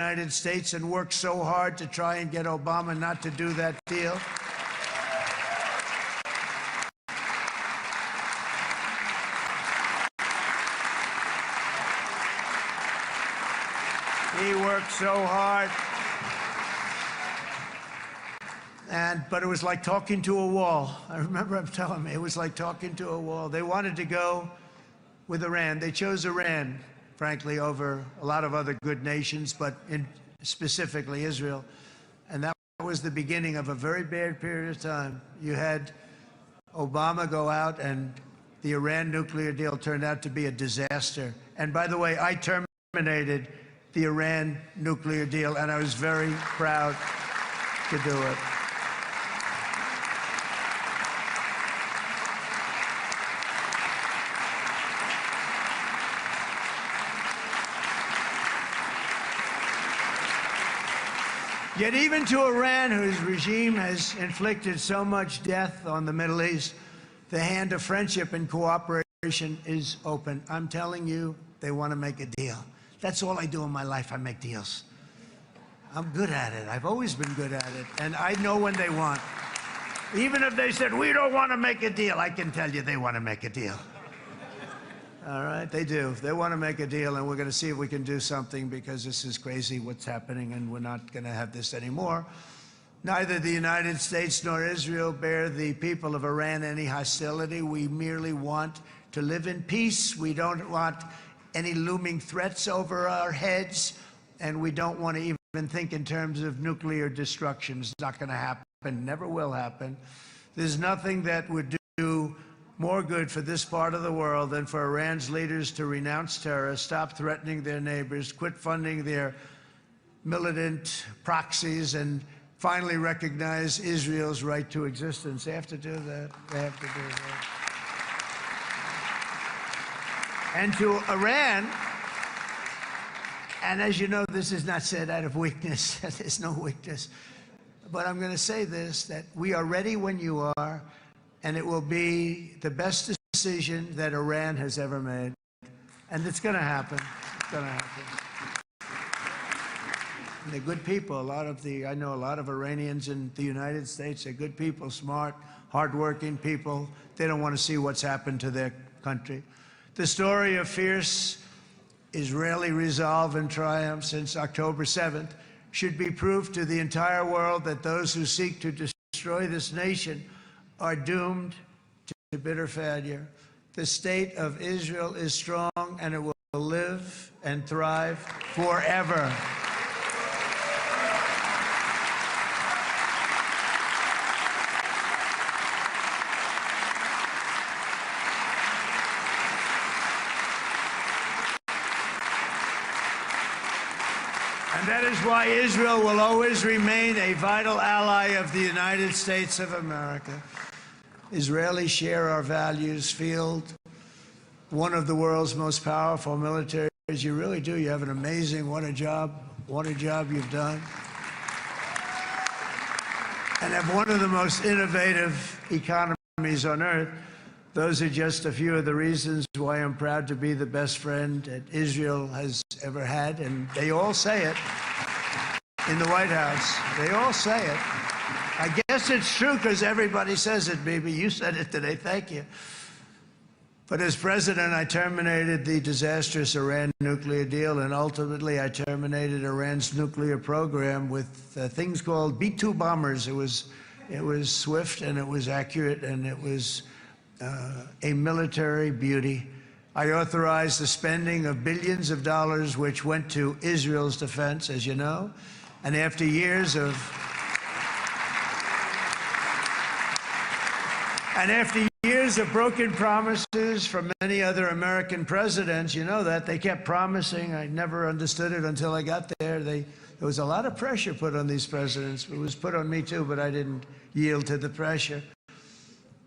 United States and worked so hard to try and get Obama not to do that deal. He worked so hard. But it was like talking to a wall. I remember him telling me it was like talking to a wall. They wanted to go with Iran. They chose Iran, frankly, over a lot of other good nations, but specifically Israel. And that was the beginning of a very bad period of time. You had Obama go out, and the Iran nuclear deal turned out to be a disaster. And by the way, I terminated the Iran nuclear deal, and I was very proud to do it. Yet even to Iran, whose regime has inflicted so much death on the Middle East, the hand of friendship and cooperation is open. I'm telling you, they want to make a deal. That's all I do in my life. I make deals. I'm good at it. I've always been good at it. And I know when they want. Even if they said, we don't want to make a deal, I can tell you they want to make a deal. All right, they do. They want to make a deal, and we're going to see if we can do something, because this is crazy what's happening, and we're not going to have this anymore. Neither the United States nor Israel bear the people of Iran any hostility. We merely want to live in peace. We don't want any looming threats over our heads, and we don't want to even think in terms of nuclear destruction. It's not going to happen, never will happen. There's nothing that would do more good for this part of the world than for Iran's leaders to renounce terror, stop threatening their neighbors, quit funding their militant proxies, and finally recognize Israel's right to existence. They have to do that. They have to do that. And to Iran, and as you know, this is not said out of weakness. There's no weakness. But I'm going to say this, that we are ready when you are, and it will be the best decision that Iran has ever made. And it's going to happen. It's going to happen. And they're good people. I know a lot of Iranians in the United States. They're good people, smart, hardworking people. They don't want to see what's happened to their country. The story of fierce Israeli resolve and triumph since October 7th should be proof to the entire world that those who seek to destroy this nation are doomed to bitter failure. The state of Israel is strong, and it will live and thrive forever. And that is why Israel will always remain a vital ally of the United States of America. Israelis share our values, field one of the world's most powerful militaries. You really do. You have an amazing, what a job you've done. And have one of the most innovative economies on earth. Those are just a few of the reasons why I'm proud to be the best friend that Israel has ever had. And they all say it in the White House. They all say it. I guess it's true because everybody says it, baby. You said it today. Thank you. But as president, I terminated the disastrous Iran nuclear deal, and ultimately I terminated Iran's nuclear program with things called B-2 bombers. It was swift, and it was accurate, and it was a military beauty. I authorized the spending of billions of dollars, which went to Israel's defense, as you know. And after years of broken promises from many other American presidents, you know that, they kept promising. I never understood it until I got there. There was a lot of pressure put on these presidents. It was put on me too, but I didn't yield to the pressure.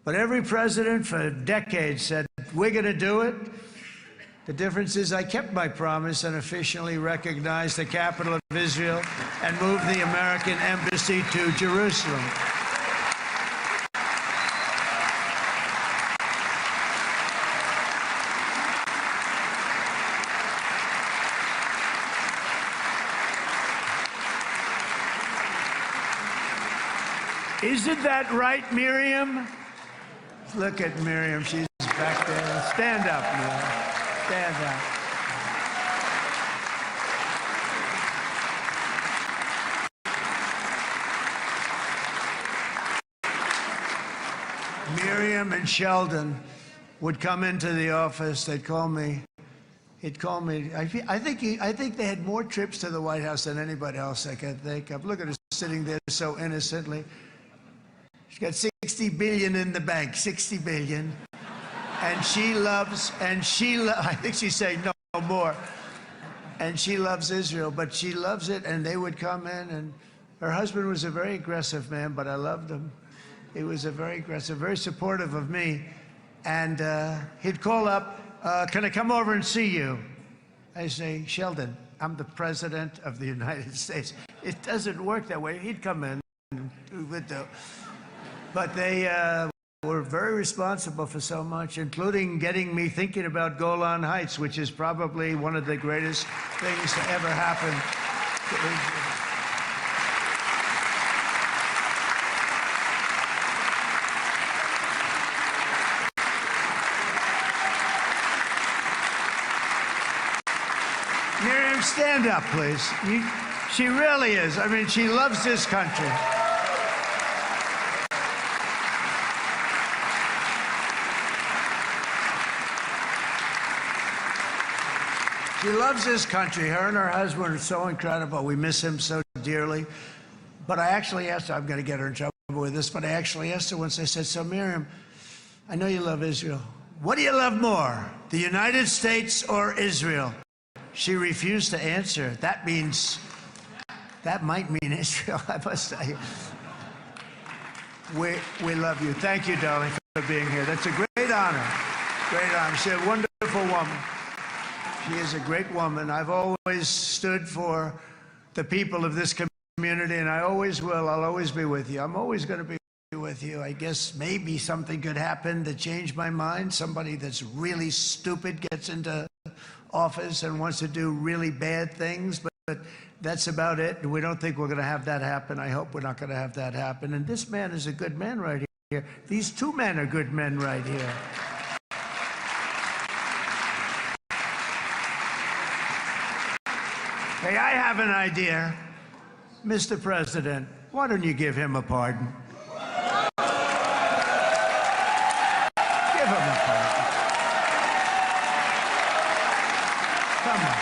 But every president for decades said, we're going to do it. The difference is I kept my promise and officially recognized the capital of Israel and moved the American embassy to Jerusalem. Isn't that right, Miriam? Look at Miriam. She's back there. Stand up, Miriam. Stand up. Miriam and Sheldon would come into the office. They'd call me. He'd call me. I think they had more trips to the White House than anybody else I can think of. Look at her sitting there so innocently. She's got 60 billion in the bank, 60 billion. And I think she's saying no more. And she loves Israel, but she loves it, and they would come in, and her husband was a very aggressive man, but I loved him. He was a very aggressive, very supportive of me. And he'd call up, can I come over and see you? I say, Sheldon, I'm the President of the United States. It doesn't work that way. He'd come in, and we would do. But they were very responsible for so much, including getting me thinking about Golan Heights, which is probably one of the greatest things to ever happen to Israel. Miriam, stand up, please. She really is. I mean, she loves this country. She loves this country. Her and her husband are so incredible. We miss him so dearly. But I actually asked her, I'm going to get her in trouble with this, but I actually asked her once, I said, so Miriam, I know you love Israel. What do you love more, the United States or Israel? She refused to answer. That might mean Israel, I must say. We love you. Thank you, darling, for being here. That's a great honor. Great honor. She's a wonderful woman. She is a great woman. I've always stood for the people of this community, and I always will. I'll always be with you. I'm always going to be with you. I guess maybe something could happen to change my mind. Somebody that's really stupid gets into office and wants to do really bad things, but that's about it. We don't think we're going to have that happen. I hope we're not going to have that happen. And this man is a good man right here. These two men are good men right here. Hey, I have an idea. Mr. President, why don't you give him a pardon? Give him a pardon. Come on.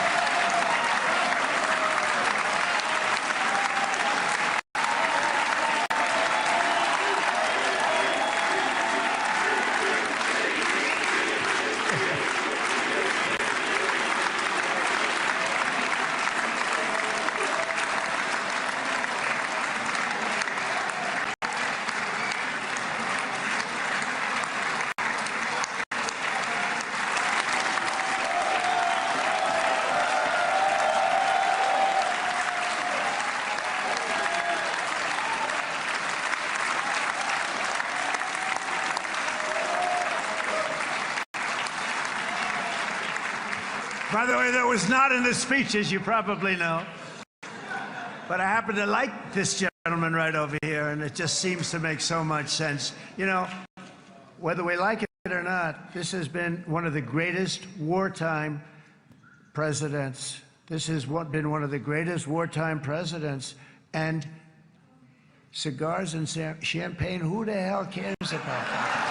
By the way, that was not in the speech, as you probably know. But I happen to like this gentleman right over here, and it just seems to make so much sense. You know, whether we like it or not, this has been one of the greatest wartime presidents. This has been one of the greatest wartime presidents. And cigars and champagne, who the hell cares about that?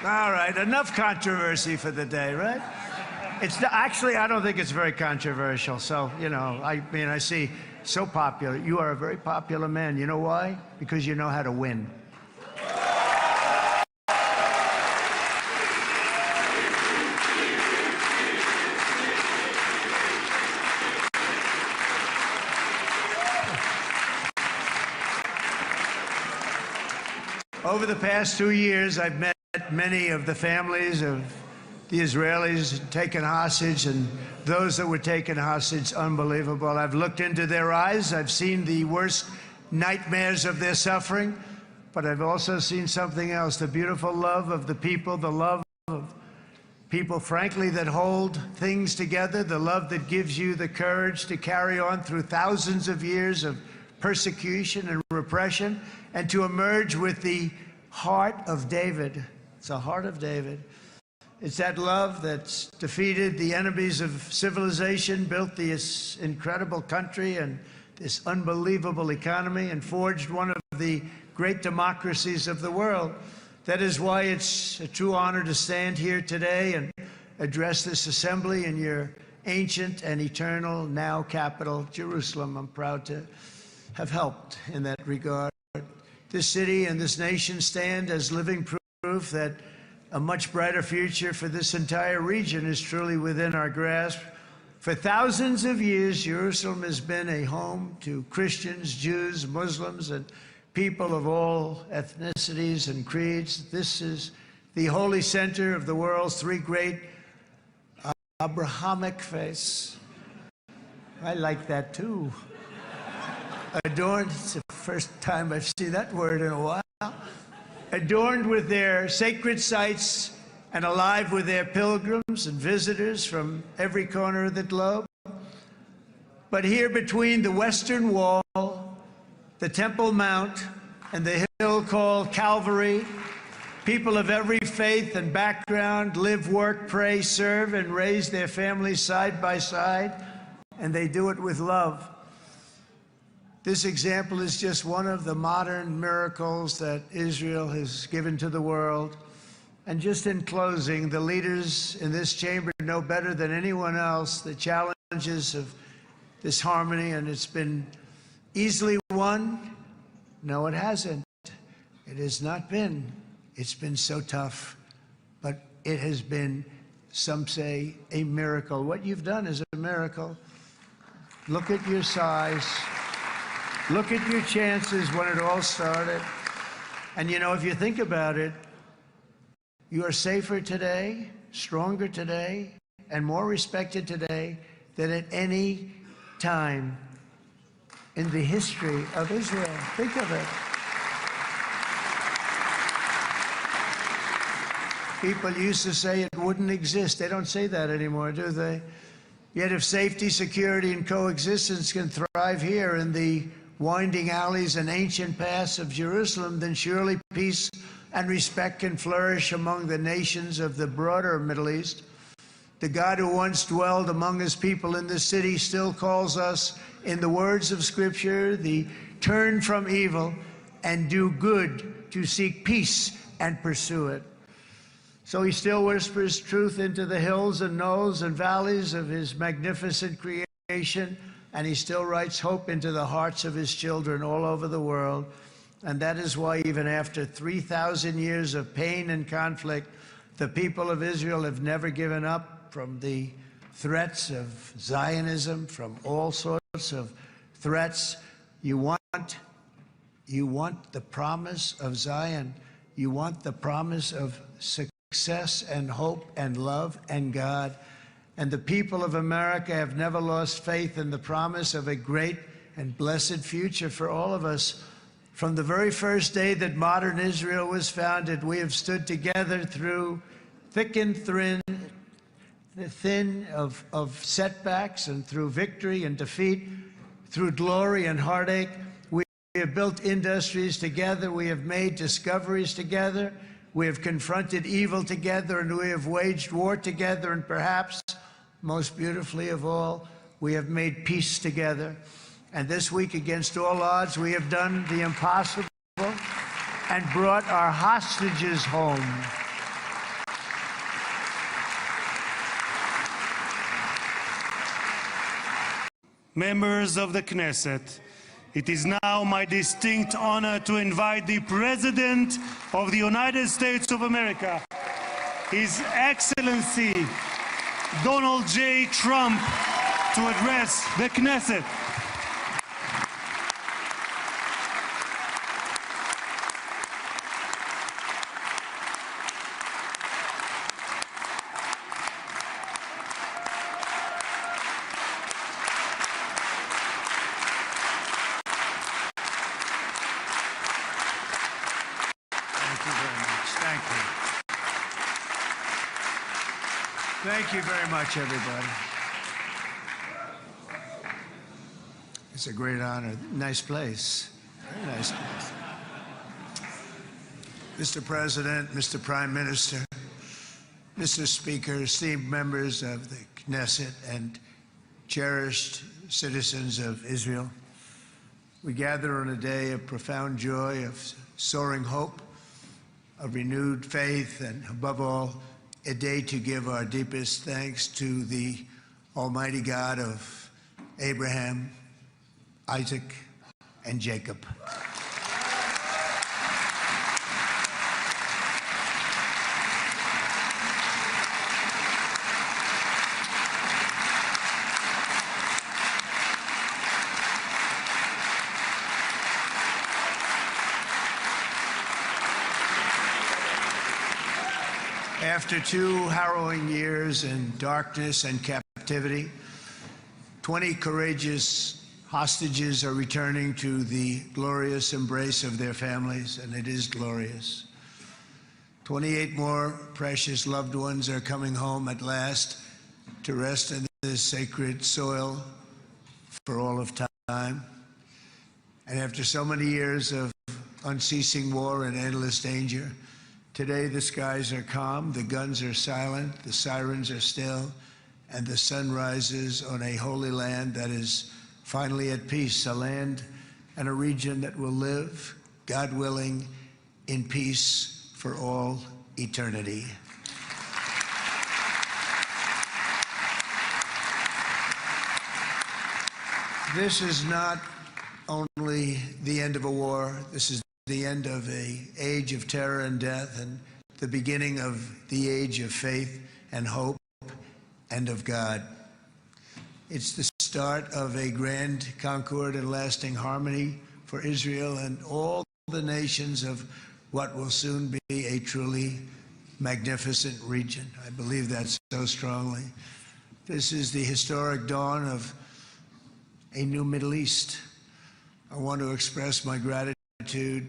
All right, enough controversy for the day, right? Actually, I don't think it's very controversial. So, you know, I mean, I see so popular. You are a very popular man. You know why? Because you know how to win. Over the past 2 years, I've met many of the families of the Israelis taken hostage and those that were taken hostage. Unbelievable. I've looked into their eyes. I've seen the worst nightmares of their suffering, but I've also seen something else, the beautiful love of the people, the love of people, frankly, that hold things together, the love that gives you the courage to carry on through thousands of years of persecution and repression, and to emerge with the heart of David. It's the heart of David. It's that love that's defeated the enemies of civilization, built this incredible country and this unbelievable economy, and forged one of the great democracies of the world. That is why it's a true honor to stand here today and address this assembly in your ancient and eternal now capital, Jerusalem. I'm proud to have helped in that regard. This city and this nation stand as living proof that a much brighter future for this entire region is truly within our grasp. For thousands of years, Jerusalem has been a home to Christians, Jews, Muslims, and people of all ethnicities and creeds. This is the holy center of the world's three great Abrahamic faiths. I like that too. Adorned, it's the first time I've seen that word in a while. Adorned with their sacred sites and alive with their pilgrims and visitors from every corner of the globe. But here between the Western Wall, the Temple Mount, and the hill called Calvary, people of every faith and background live, work, pray, serve, and raise their families side by side, and they do it with love. This example is just one of the modern miracles that Israel has given to the world. And just in closing, the leaders in this chamber know better than anyone else the challenges of this harmony, and it's been easily won. No, it hasn't. It has not been. It's been so tough, but it has been, some say, a miracle. What you've done is a miracle. Look at your size. Look at your chances when it all started. And you know, if you think about it, you are safer today, stronger today, and more respected today than at any time in the history of Israel. Think of it. People used to say it wouldn't exist. They don't say that anymore, do they? Yet if safety, security, and coexistence can thrive here in the winding alleys and ancient paths of Jerusalem, then surely peace and respect can flourish among the nations of the broader Middle East. The God who once dwelled among his people in this city still calls us, in the words of Scripture, the turn from evil and do good, to seek peace and pursue it. So he still whispers truth into the hills and knolls and valleys of his magnificent creation, and he still writes hope into the hearts of his children all over the world. And that is why even after 3,000 years of pain and conflict, the people of Israel have never given up from the threats of Zionism, from all sorts of threats. You want the promise of Zion. You want the promise of success and hope and love and God. And the people of America have never lost faith in the promise of a great and blessed future for all of us. From the very first day that modern Israel was founded, we have stood together through thick and thin of setbacks, and through victory and defeat, through glory and heartache. We have built industries together. We have made discoveries together. We have confronted evil together, and we have waged war together. And perhaps most beautifully of all, we have made peace together. And this week, against all odds, we have done the impossible and brought our hostages home. Members of the Knesset, it is now my distinct honor to invite the President of the United States of America, His Excellency Donald J. Trump, to address the Knesset. Thank you very much, everybody. It's a great honor. Nice place. Very nice place. Mr. President, Mr. Prime Minister, Mr. Speaker, esteemed members of the Knesset, and cherished citizens of Israel, we gather on a day of profound joy, of soaring hope, of renewed faith, and above all, a day to give our deepest thanks to the Almighty God of Abraham, Isaac, and Jacob. After 2 harrowing years in darkness and captivity, 20 courageous hostages are returning to the glorious embrace of their families, and it is glorious. 28 more precious loved ones are coming home at last to rest in this sacred soil for all of time. And after so many years of unceasing war and endless danger, today the skies are calm, the guns are silent, the sirens are still, and the sun rises on a holy land that is finally at peace, a land and a region that will live, God willing, in peace for all eternity. This is not only the end of a war, this is the end of an age of terror and death, and the beginning of the age of faith and hope and of God. It's the start of a grand concord and lasting harmony for Israel and all the nations of what will soon be a truly magnificent region. I believe that so strongly. This is the historic dawn of a new Middle East. I want to express my gratitude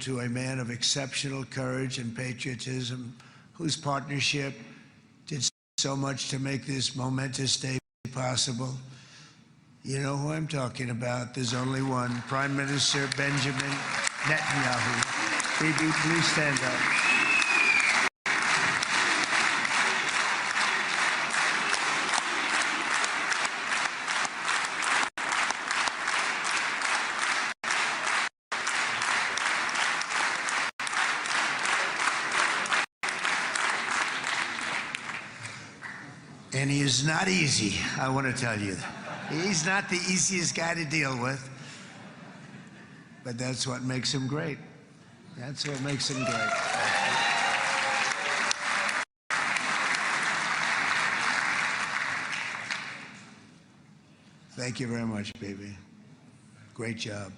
to a man of exceptional courage and patriotism, whose partnership did so much to make this momentous day possible. You know who I'm talking about. There's only one, Prime Minister Benjamin Netanyahu. Bibi, please stand up. And he is not easy, I want to tell you. He's not the easiest guy to deal with, but that's what makes him great. That's what makes him great. Thank you very much, baby. Great job.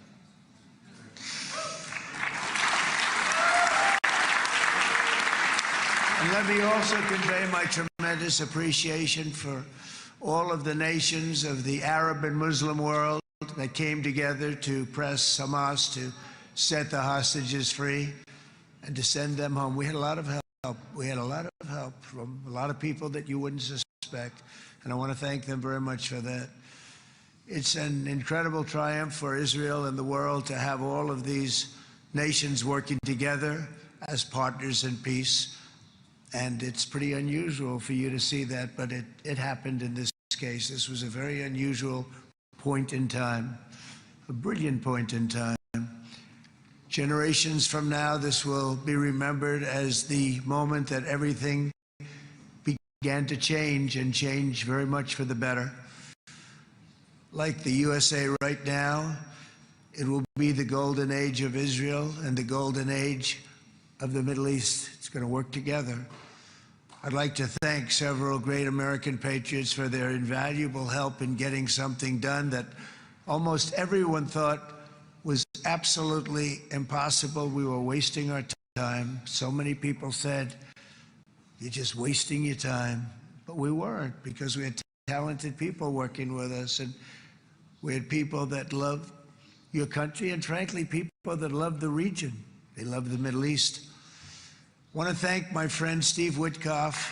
And let me also convey my tremendous appreciation for all of the nations of the Arab and Muslim world that came together to press Hamas to set the hostages free and to send them home. We had a lot of help. We had a lot of help from a lot of people that you wouldn't suspect, and I want to thank them very much for that. It's an incredible triumph for Israel and the world to have all of these nations working together as partners in peace. And it's pretty unusual for you to see that, but it happened in this case. This was a very unusual point in time, a brilliant point in time. Generations from now, this will be remembered as the moment that everything began to change, and change very much for the better. Like the USA right now, it will be the golden age of Israel and the golden age of the Middle East. It's going to work together. I'd like to thank several great American patriots for their invaluable help in getting something done that almost everyone thought was absolutely impossible. We were wasting our time. So many people said, "You're just wasting your time." But we weren't, because we had talented people working with us, and we had people that loved your country, and frankly, people that loved the region. They loved the Middle East. I want to thank my friend Steve Witkoff.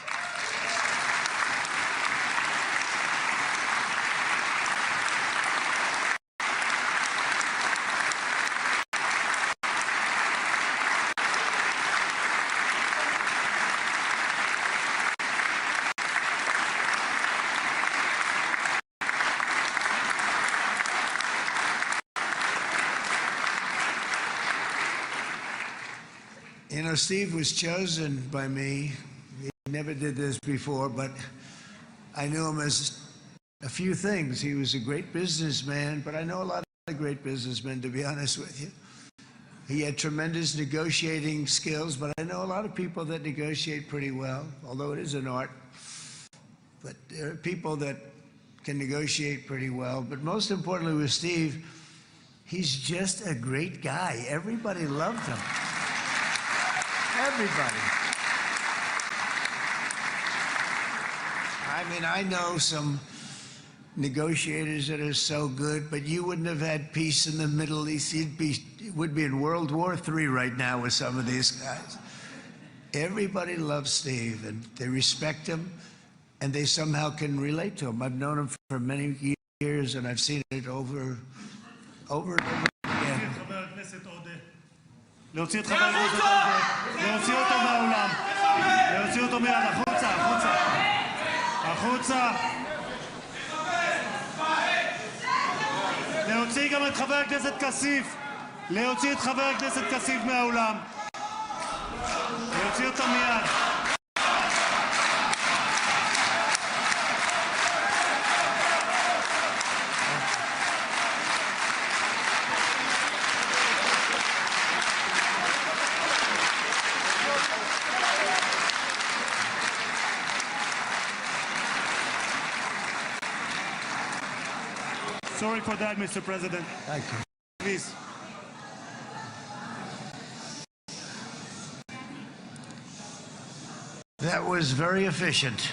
You know, Steve was chosen by me. He never did this before, but I knew him as a few things. He was a great businessman, but I know a lot of great businessmen, to be honest with you. He had tremendous negotiating skills, but I know a lot of people that negotiate pretty well, although it is an art. But there are people that can negotiate pretty well. But most importantly with Steve, he's just a great guy. Everybody loved him. Everybody. I mean, I know some negotiators that are so good, but you wouldn't have had peace in the Middle East. It would be in World War III right now with some of these guys. Everybody loves Steve, and they respect him, and they somehow can relate to him. I've known him for many years, and I've seen it over and over again. להוציא את חבר הכנסת עודה, להוציא אותו מהאולם, להוציא אותו מיד, החוצה, החוצה, החוצה. להוציא גם את חבר הכנסת כסיף, להוציא את חבר הכנסת כסיף מהאולם, להוציא אותו מיד. Sorry for that, Mr. President. Thank you. Please. That was very efficient.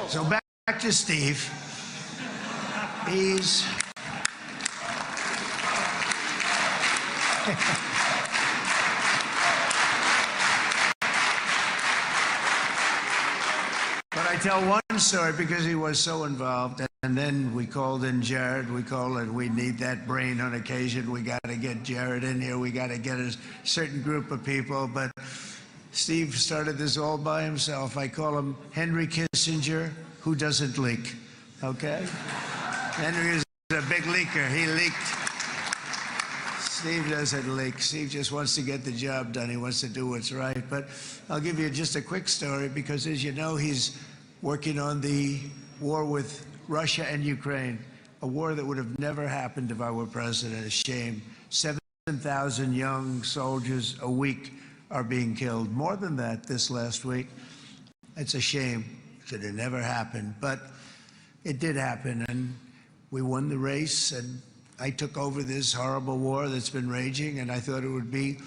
So back to Steve. He's But I tell one story because he was so involved, and then we called in Jared. We called it, we need that brain on occasion. We got to get Jared in here. We got to get a certain group of people. But Steve started this all by himself. I call him Henry Kissinger, who doesn't leak. Okay? Henry is a big leaker. He leaked. Steve doesn't leak. Steve just wants to get the job done. He wants to do what's right. But I'll give you just a quick story because, as you know, he's working on the war with Russia and Ukraine, a war that would have never happened if I were president. A shame. 7,000 young soldiers a week are being killed. More than that this last week. It's a shame. It should have never happened. But it did happen, and we won the race, and I took over this horrible war that's been raging, and I thought it would be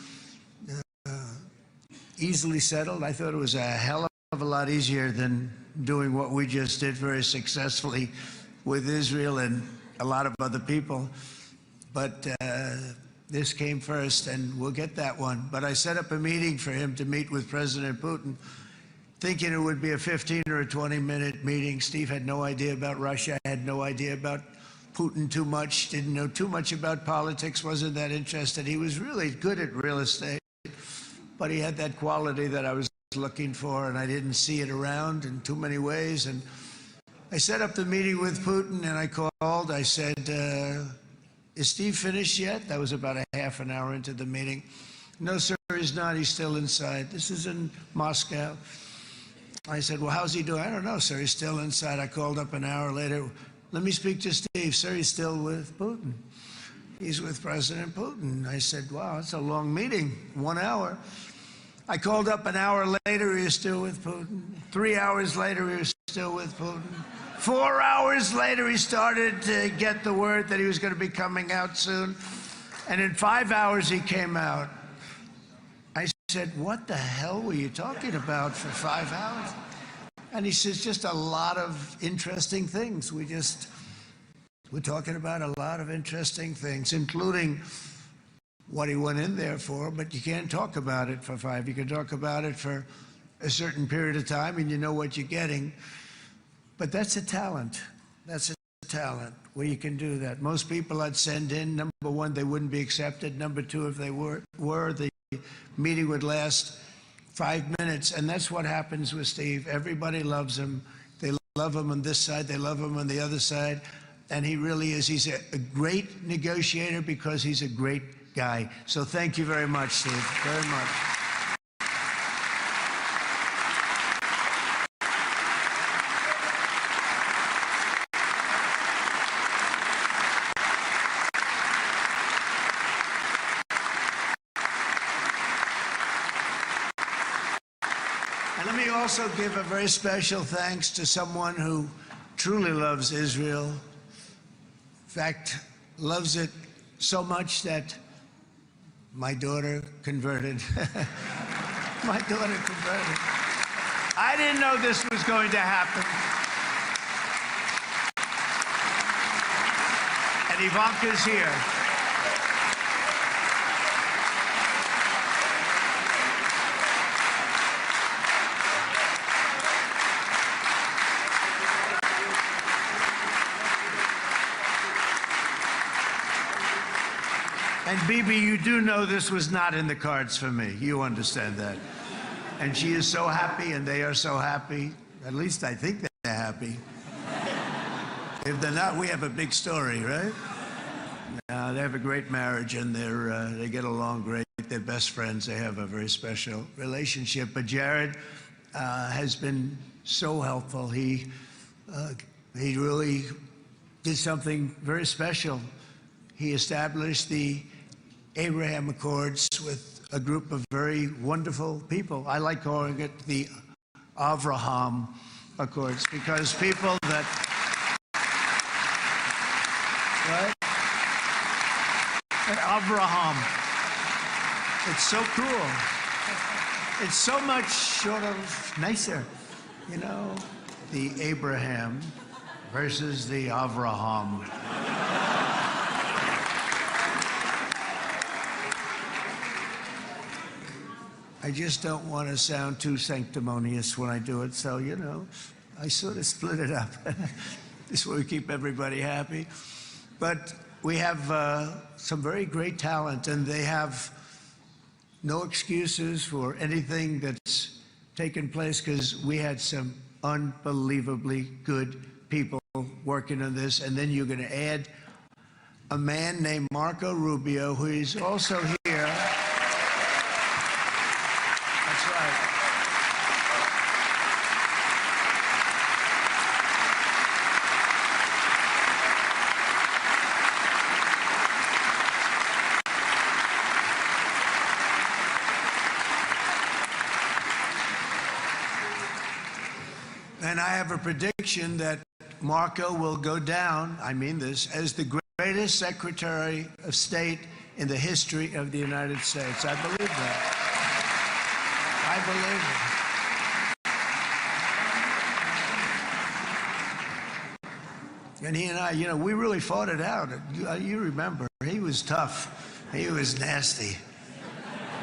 easily settled. I thought it was a hell of a lot easier than doing what we just did very successfully with Israel and a lot of other people. But this came first, and we'll get that one. But I set up a meeting for him to meet with President Putin, thinking it would be a 15 or a 20-minute meeting. Steve had no idea about Russia, had no idea about Putin too much, didn't know too much about politics, wasn't that interested. He was really good at real estate, but he had that quality that I was looking for, and I didn't see it around in too many ways. And I set up the meeting with Putin, and I called. I said, is Steve finished yet? That was about a half an hour into the meeting. No, sir, he's not. He's still inside. This is in Moscow. I said, well, how's he doing? I don't know, sir. He's still inside. I called up an hour later. Let me speak to Steve. Sir, he's still with Putin. He's with President Putin. I said, wow, that's a long meeting, 1 hour. I called up an hour later, he was still with Putin. 3 hours later, he was still with Putin. 4 hours later, he started to get the word that he was going to be coming out soon. And in 5 hours, he came out. I said, what the hell were you talking about for 5 hours? And he says, just a lot of interesting things. We're talking about a lot of interesting things, including what he went in there for, but you can't talk about it for 5. You can talk about it for a certain period of time, and you know what you're getting. But that's a talent. That's a talent where you can do that. Most people I'd send in, number one, they wouldn't be accepted. Number two, if they were, the meeting would last 5 minutes, and that's what happens with Steve. Everybody loves him. They love him on this side, they love him on the other side, and he really is. He's a great negotiator because he's a great guy. So thank you very much, Steve, very much. And let me also give a very special thanks to someone who truly loves Israel. In fact, loves it so much that my daughter converted. My daughter converted. I didn't know this was going to happen. And Ivanka's here. And Bibi, you do know this was not in the cards for me. You understand that. And she is so happy, and they are so happy. At least I think they're happy. If they're not, we have a big story, right? They have a great marriage, and they get along great. They're best friends. They have a very special relationship. But Jared has been so helpful. He really did something very special. He established the Abraham Accords with a group of very wonderful people. I like calling it the Avraham Accords because people that, right? Avraham. It's so cool. It's so much sort of nicer, you know, the Abraham versus the Avraham. I just don't want to sound too sanctimonious when I do it, so, you know, I sort of split it up. This way we keep everybody happy. But we have some very great talent, and they have no excuses for anything that's taken place because we had some unbelievably good people working on this. And then you're going to add a man named Marco Rubio, who is also here. That's right. And I have a prediction that Marco will go down, I mean this, as the greatest Secretary of State in the history of the United States. I believe that. I believe it. And he and I, you know, we really fought it out. You remember, he was tough. He was nasty.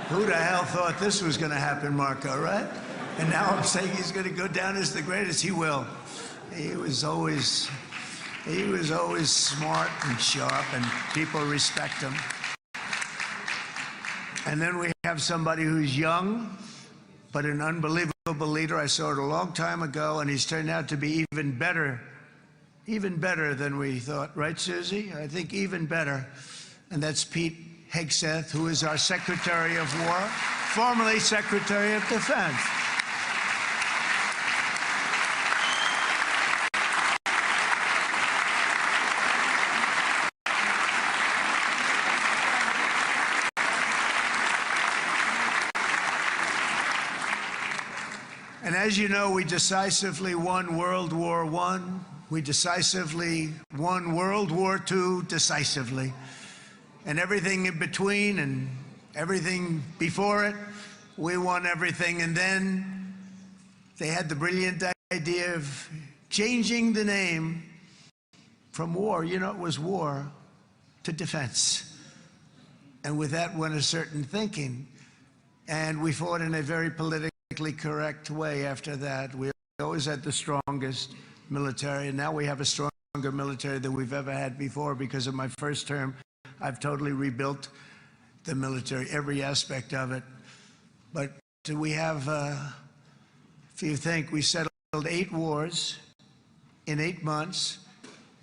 Who the hell thought this was going to happen, Marco, right? And now I'm saying he's going to go down as the greatest. He will. He was always smart and sharp, and people respect him. And then we have somebody who's young, but an unbelievable leader. I saw it a long time ago, and he's turned out to be even better than we thought. Right, Susie? I think even better. And that's Pete Hegseth, who is our Secretary of War, formerly Secretary of Defense. And as you know, we decisively won World War I. We decisively won World War II decisively. And everything in between and everything before it, we won everything. And then they had the brilliant idea of changing the name from war, you know, it was war, to defense. And with that went a certain thinking. And we fought in a very politically correct way after that. We always had the strongest military, and now we have a stronger military than we've ever had before. Because of my first term, I've totally rebuilt the military, every aspect of it. But we have, if you think, we settled 8 wars in 8 months.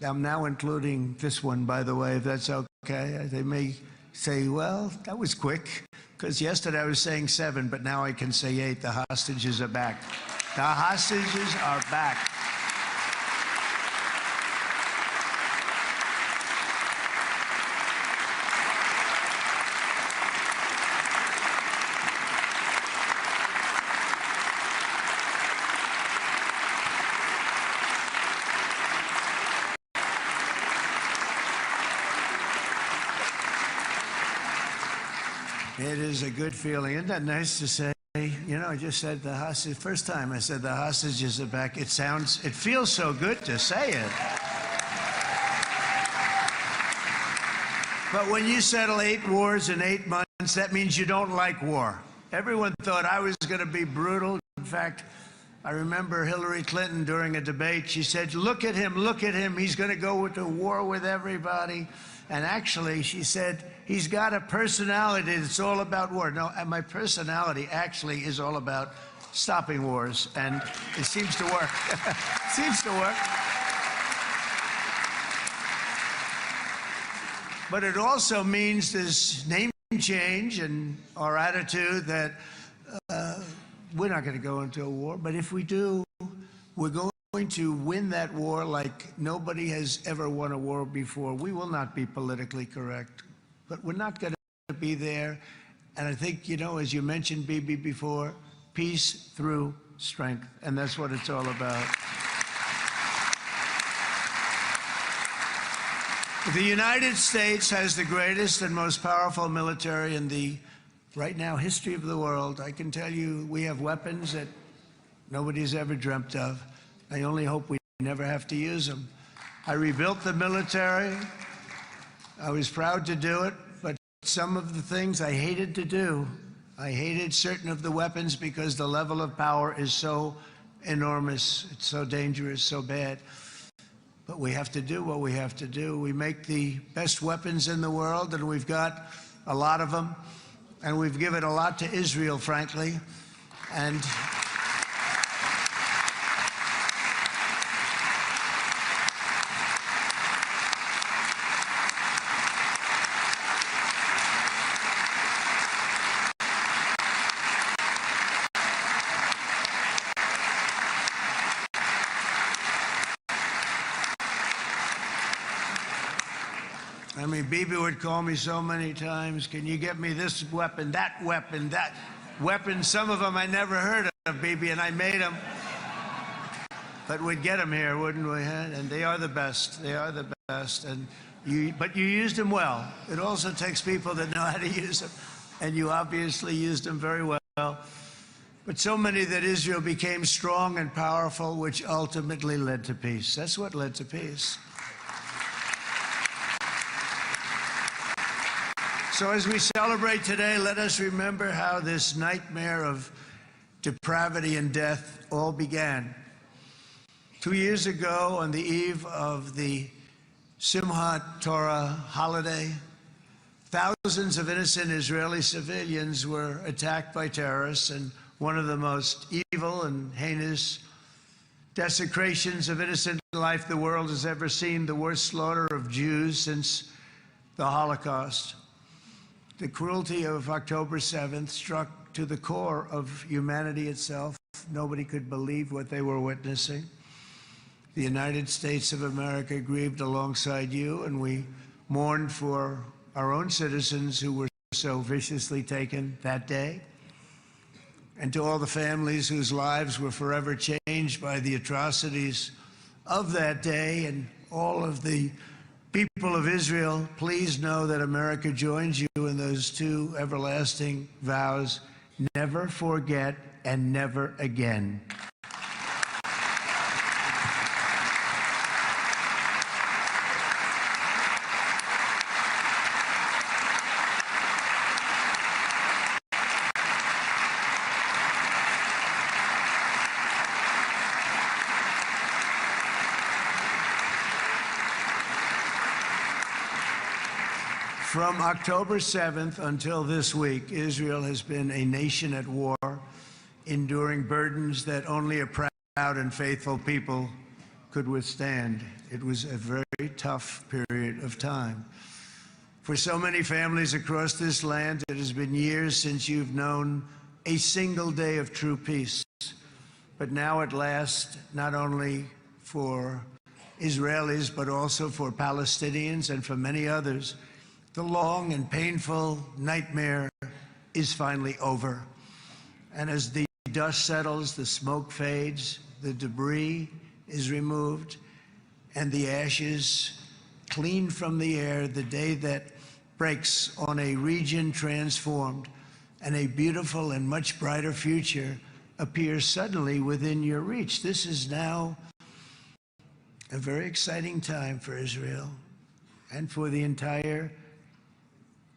I'm now including this one, by the way, if that's okay. They may say, well, that was quick, because yesterday I was saying 7, but now I can say 8. The hostages are back. The hostages are back. It is a good feeling. Isn't that nice to say? You know, I just said the hostage. First time I said the hostages are back. It feels so good to say it. But when you settle 8 wars in 8 months, that means you don't like war. Everyone thought I was going to be brutal. In fact, I remember Hillary Clinton during a debate, she said, look at him, he's going to go to war with everybody. And actually, she said, he's got a personality that's all about war. No, and my personality actually is all about stopping wars, and it seems to work. It seems to work. But it also means this name change in our attitude that we're not going to go into a war, but if we do, we're going to win that war like nobody has ever won a war before. We will not be politically correct, but we're not going to be there. And I think, you know, as you mentioned, Bibi, before, peace through strength, and that's what it's all about. The United States has the greatest and most powerful military in the, right now, history of the world. I can tell you we have weapons that nobody's ever dreamt of. I only hope we never have to use them. I rebuilt the military. I was proud to do it, but some of the things I hated to do. I hated certain of the weapons because the level of power is so enormous. It's so dangerous, so bad. But we have to do what we have to do. We make the best weapons in the world, and we've got a lot of them. And we've given a lot to Israel, frankly. And I mean, Bibi would call me so many times, can you get me this weapon, that weapon, that weapon? Some of them I never heard of, Bibi, and I made them. But we'd get them here, wouldn't we? And they are the best. They are the best. But you used them well. It also takes people that know how to use them. And you obviously used them very well. But so many that Israel became strong and powerful, which ultimately led to peace. That's what led to peace. So as we celebrate today, let us remember how this nightmare of depravity and death all began. 2 years ago, on the eve of the Simchat Torah holiday, thousands of innocent Israeli civilians were attacked by terrorists, and one of the most evil and heinous desecrations of innocent life the world has ever seen, the worst slaughter of Jews since the Holocaust. The cruelty of October 7th struck to the core of humanity itself. Nobody could believe what they were witnessing. The United States of America grieved alongside you, and we mourned for our own citizens who were so viciously taken that day. And to all the families whose lives were forever changed by the atrocities of that day, and all of the people of Israel, please know that America joins you in those 2 everlasting vows: never forget and never again. From October 7th until this week, Israel has been a nation at war, enduring burdens that only a proud and faithful people could withstand. It was a very tough period of time. For so many families across this land, it has been years since you've known a single day of true peace. But now at last, not only for Israelis, but also for Palestinians and for many others, the long and painful nightmare is finally over. And as the dust settles, the smoke fades, the debris is removed, and the ashes cleaned from the air, the day that breaks on a region transformed, and a beautiful and much brighter future appears suddenly within your reach. This is now a very exciting time for Israel and for the entire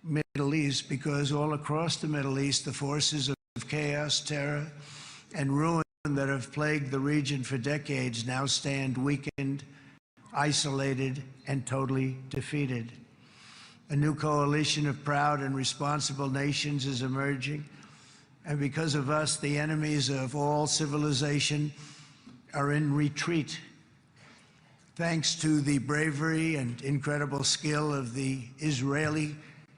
Middle East, because all across the Middle East, the forces of chaos, terror, and ruin that have plagued the region for decades now stand weakened, isolated, and totally defeated. A new coalition of proud and responsible nations is emerging, and because of us, the enemies of all civilization are in retreat. Thanks to the bravery and incredible skill of the Israeli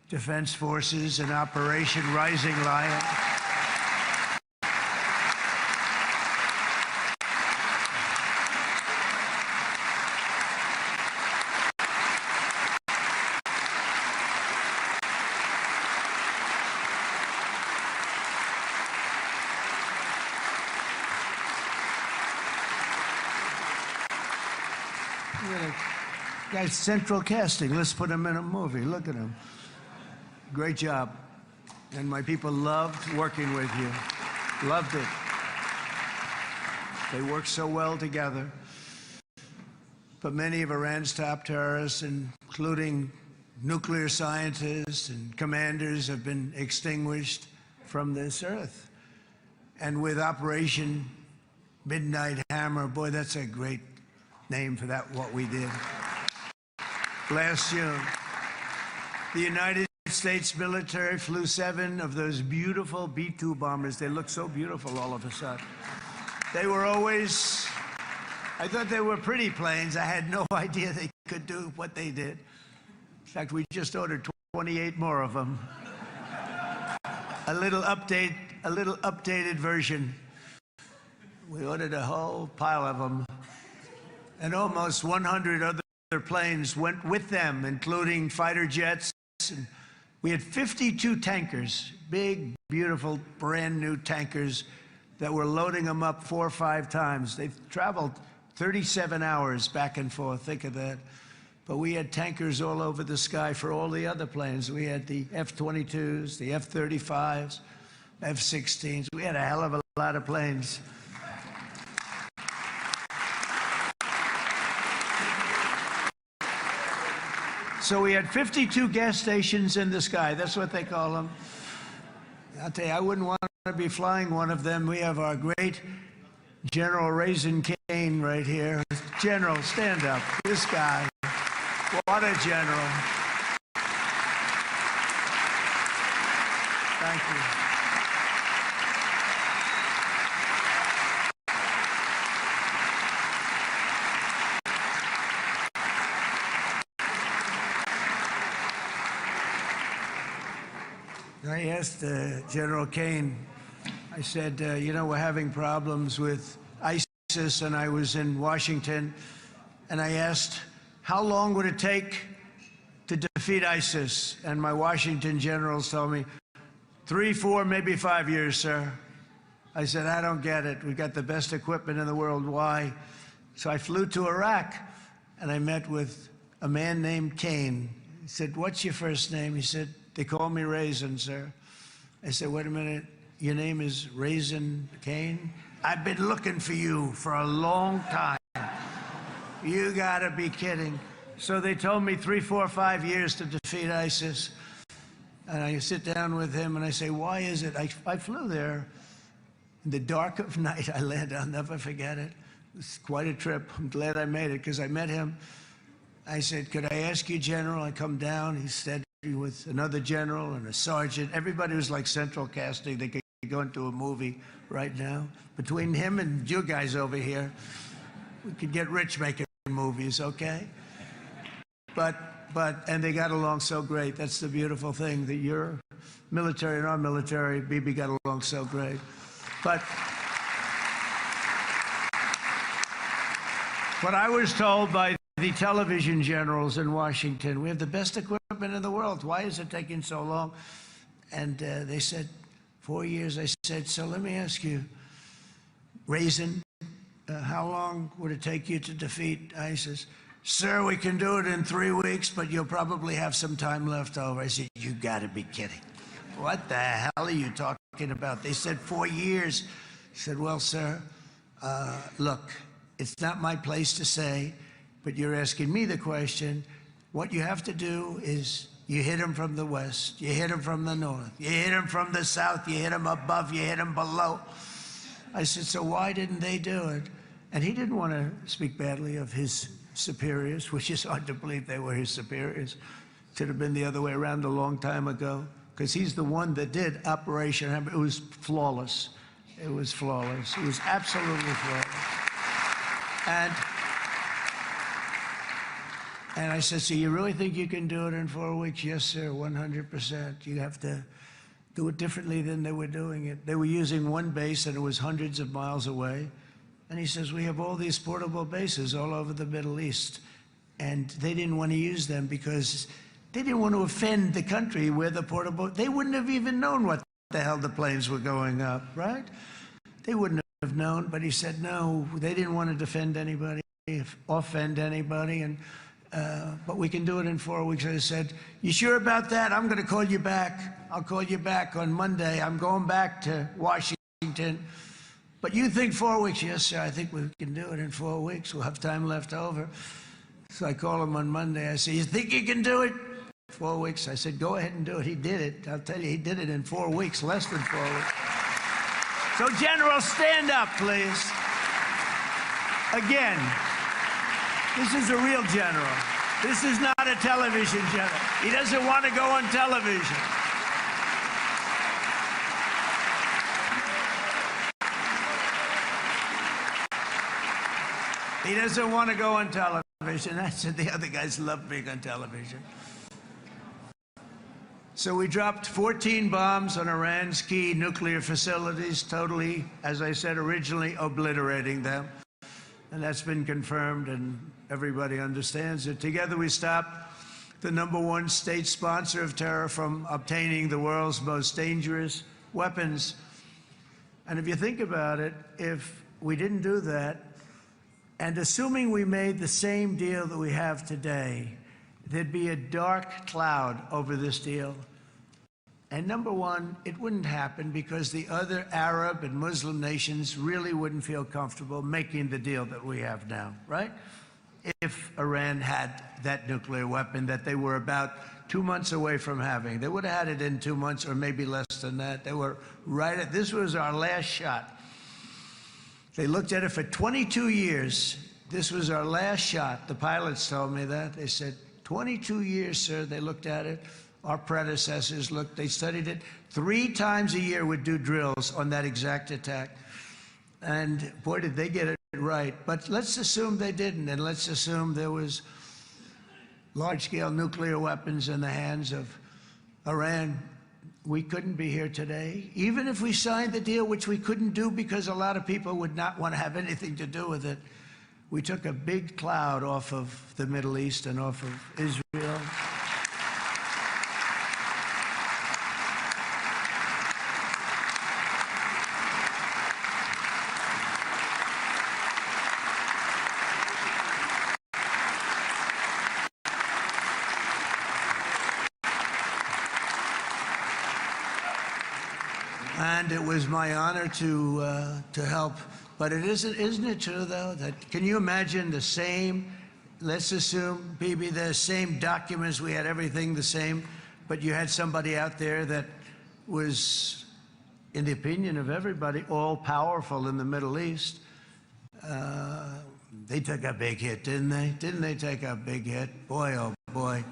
Defense Forces in Operation Rising Lion, guy's central casting. Let's put him in a movie. Look at him. Great job. And my people loved working with you. Loved it. They worked so well together. But many of Iran's top terrorists, including nuclear scientists and commanders, have been extinguished from this earth. And with Operation Midnight Hammer, boy, that's a great name for that, what we did. Last June, the United States military flew 7 of those beautiful B-2 bombers. They look so beautiful all of a sudden. They were always, I thought they were pretty planes. I had no idea they could do what they did. In fact, we just ordered 28 more of them. A little updated version. We ordered a whole pile of them. And almost 100 other planes went with them, including fighter jets. And we had 52 tankers, big, beautiful, brand new tankers that were loading them up 4 or 5 times. They've traveled 37 hours back and forth, think of that. But we had tankers all over the sky for all the other planes. We had the F-22s, the F-35s, F-16s. We had a hell of a lot of planes. So we had 52 gas stations in the sky. That's what they call them. I'll tell you, I wouldn't want to be flying one of them. We have our great General Raisin Cain right here. General, stand up. This guy. What a general. Thank you. I asked General Cain, I said, you know, we're having problems with ISIS, and I was in Washington, and I asked, how long would it take to defeat ISIS? And my Washington generals told me, 3, 4, maybe 5 years, sir. I said, I don't get it. We've got the best equipment in the world. Why? So I flew to Iraq, and I met with a man named Cain. He said, what's your first name? He said, they call me Raisin, sir. I said, wait a minute, your name is Raisin Cain? I've been looking for you for a long time. You gotta be kidding. So they told me 3, 4, 5 years to defeat ISIS. And I sit down with him and I say, why is it? I flew there in the dark of night. I landed, I'll never forget it. It was quite a trip. I'm glad I made it because I met him. I said, could I ask you, General? I come down, he said, with another general and a sergeant. Everybody was like central casting. They could go into a movie right now. Between him and you guys over here, we could get rich making movies, okay? And they got along so great. That's the beautiful thing, that your military and our military, Bibi, got along so great. But what I was told by the television generals in Washington, we have the best equipment in the world. Why is it taking so long? And they said, 4 years. I said, so let me ask you, Raisin, how long would it take you to defeat ISIS? Sir, we can do it in 3 weeks, but you'll probably have some time left over. I said, you gotta be kidding. What the hell are you talking about? They said 4 years. I said, well, sir, look, it's not my place to say, but you're asking me the question. What you have to do is you hit them from the west, you hit them from the north, you hit them from the south, you hit them above, you hit them below. I said, so why didn't they do it? And he didn't want to speak badly of his superiors, which is hard to believe they were his superiors. It should have been the other way around a long time ago, because he's the one that did Operation Hammer. It was flawless. It was flawless. It was absolutely flawless. And I said, so you really think you can do it in 4 weeks? Yes, sir, 100%. You have to do it differently than they were doing it. They were using one base, and it was hundreds of miles away. And he says, we have all these portable bases all over the Middle East. And they didn't want to use them because they didn't want to offend the country where the portable... They wouldn't have even known what the hell the planes were going up, right? They wouldn't have known. But he said, no, they didn't want to defend anybody, offend anybody. But we can do it in 4 weeks. I said, you sure about that? I'm going to call you back. I'll call you back on Monday. I'm going back to Washington. But you think 4 weeks? Yes, sir, I think we can do it in 4 weeks. We'll have time left over. So I call him on Monday. I say, you think you can do it? 4 weeks. I said, go ahead and do it. He did it. I'll tell you, he did it in 4 weeks, less than 4 weeks. So, General, stand up, please. Again. This is a real general. This is not a television general. He doesn't want to go on television. He doesn't want to go on television. I said the other guys love being on television. So we dropped 14 bombs on Iran's key nuclear facilities, totally, as I said originally, obliterating them. And that's been confirmed, and everybody understands it. Together we stopped the #1 state sponsor of terror from obtaining the world's most dangerous weapons. And if you think about it, if we didn't do that, and assuming we made the same deal that we have today, there'd be a dark cloud over this deal. And #1, it wouldn't happen because the other Arab and Muslim nations really wouldn't feel comfortable making the deal that we have now, right? If Iran had that nuclear weapon that they were about 2 months away from having. They would have had it in 2 months or maybe less than that. They were right at, this was our last shot. They looked at it for 22 years. This was our last shot. The pilots told me that. They said, 22 years, sir. They looked at it. Our predecessors looked, they studied it. 3 times a year would do drills on that exact attack. And boy, did they get it right. But let's assume they didn't, and let's assume there was large-scale nuclear weapons in the hands of Iran. We couldn't be here today. Even if we signed the deal, which we couldn't do because a lot of people would not want to have anything to do with it, we took a big cloud off of the Middle East and off of Israel. And it was my honor to help. But isn't it true, though, that can you imagine the same, let's assume, Bibi, the same documents, we had everything the same, but you had somebody out there that was, in the opinion of everybody, all-powerful in the Middle East. They took a big hit, didn't they? Didn't they take a big hit? Boy, oh boy.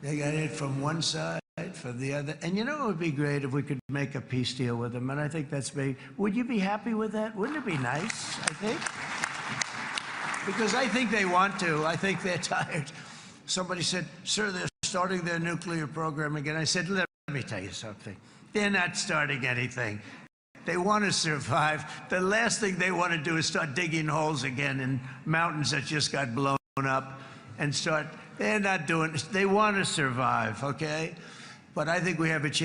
They got hit from one side, from the other. And you know, it would be great if we could make a peace deal with them. And I think that's big. Would you be happy with that? Wouldn't it be nice, I think? Because I think they want to. I think they're tired. Somebody said, sir, they're starting their nuclear program again. I said, let me tell you something. They're not starting anything. They want to survive. The last thing they want to do is start digging holes again in mountains that just got blown up and start. They're not doing it. They want to survive, okay? But I think we have a chance.